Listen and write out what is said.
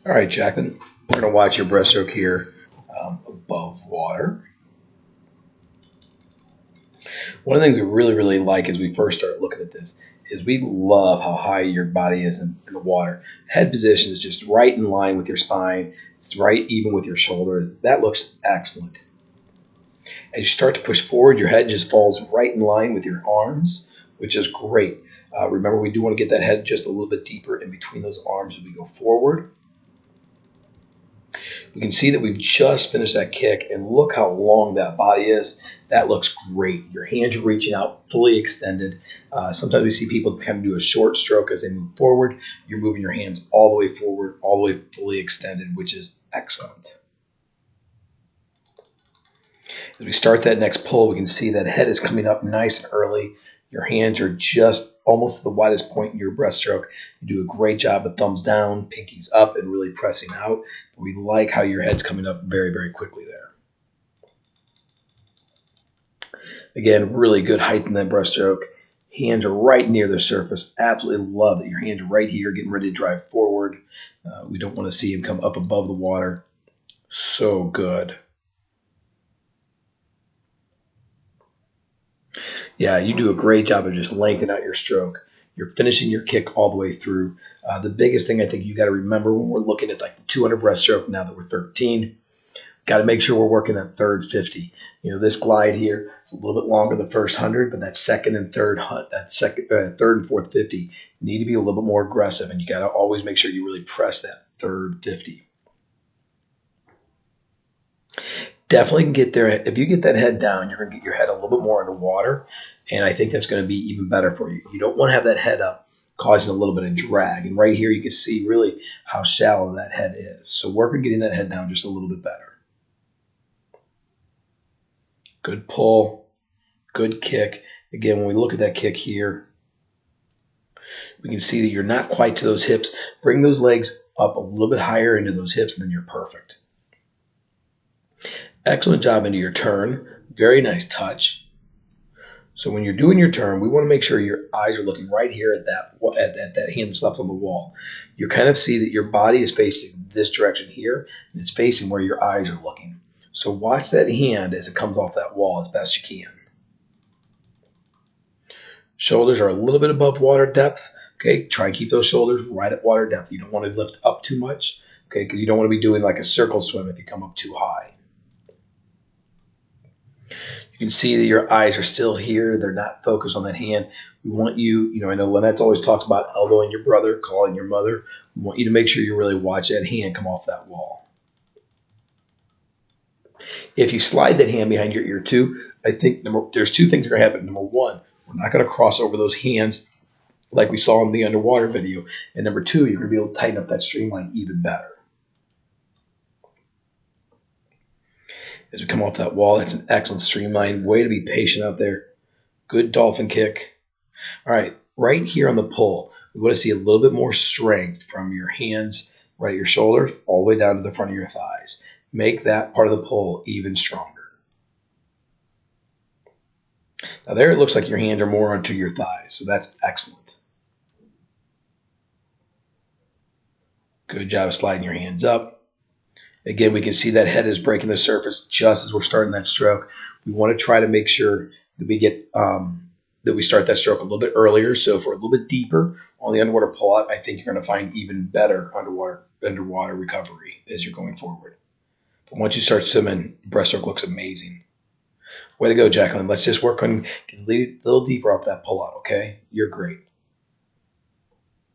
All right, Jacqueline, we're going to watch your breaststroke here above water. One of the things we really like as we first start looking at this is we love how high your body is in the water. Head position is just right in line with your spine. It's right even with your shoulder. That looks excellent. As you start to push forward, your head just falls right in line with your arms, which is great. Remember, we do want to get that head just a little bit deeper in between those arms as we go forward. We can see that we've just finished that kick, and look how long that body is. That looks great. Your hands are reaching out, fully extended. Sometimes we see people kind of do a short stroke as they move forward. You're moving your hands all the way forward, all the way fully extended, which is excellent. As we start that next pull, we can see that head is coming up nice and early. Your hands are just almost to the widest point in your breaststroke. You do a great job of thumbs down, pinkies up, and really pressing out. We like how your head's coming up very quickly there. Again, really good height in that breaststroke. Hands are right near the surface. Absolutely love that your hands are right here, getting ready to drive forward. We don't want to see them come up above the water. So good. Yeah, you do a great job of just lengthening out your stroke. You're finishing your kick all the way through. The biggest thing I think you got to remember when we're looking at like the 200 breaststroke, now that we're 13, got to make sure we're working that third 50. You know, this glide here is a little bit longer the first 100, but that second and third third and fourth 50 need to be a little bit more aggressive, and you got to always make sure you really press that third 50. Definitely can get there. If you get that head down, you're going to get your head a little bit more underwater, and I think that's going to be even better for you. You don't want to have that head up causing a little bit of drag, and right here you can see really how shallow that head is. So work on getting that head down just a little bit better. Good pull, good kick. Again, when we look at that kick here, we can see that you're not quite to those hips. Bring those legs up a little bit higher into those hips, and then you're perfect. Excellent job into your turn. Very nice touch. So when you're doing your turn, we want to make sure your eyes are looking right here at that hand that's left on the wall. You kind of see that your body is facing this direction here, and it's facing where your eyes are looking. So watch that hand as it comes off that wall as best you can. Shoulders are a little bit above water depth. Okay, try and keep those shoulders right at water depth. You don't want to lift up too much, okay, because you don't want to be doing like a circle swim if you come up too high. You can see that your eyes are still here. They're not focused on that hand. We want you, I know Lynette's always talked about elbowing your brother, calling your mother. We want you to make sure you really watch that hand come off that wall. If you slide that hand behind your ear too, I think there's two things that are going to happen. Number one, we're not going to cross over those hands like we saw in the underwater video. And number two, you're going to be able to tighten up that streamline even better. As we come off that wall, that's an excellent streamline. Way to be patient out there. Good dolphin kick. All right, right here on the pull, we want to see a little bit more strength from your hands, right at your shoulders, all the way down to the front of your thighs. Make that part of the pull even stronger. Now there it looks like your hands are more onto your thighs, so that's excellent. Good job of sliding your hands up. Again, we can see that head is breaking the surface just as we're starting that stroke. We want to try to make sure that we get that we start that stroke a little bit earlier. So if we're a little bit deeper on the underwater pull-out, I think you're going to find even better underwater recovery as you're going forward. But once you start swimming, breaststroke looks amazing. Way to go, Jacqueline. Let's just work on getting a little deeper off that pull-out, okay? You're great.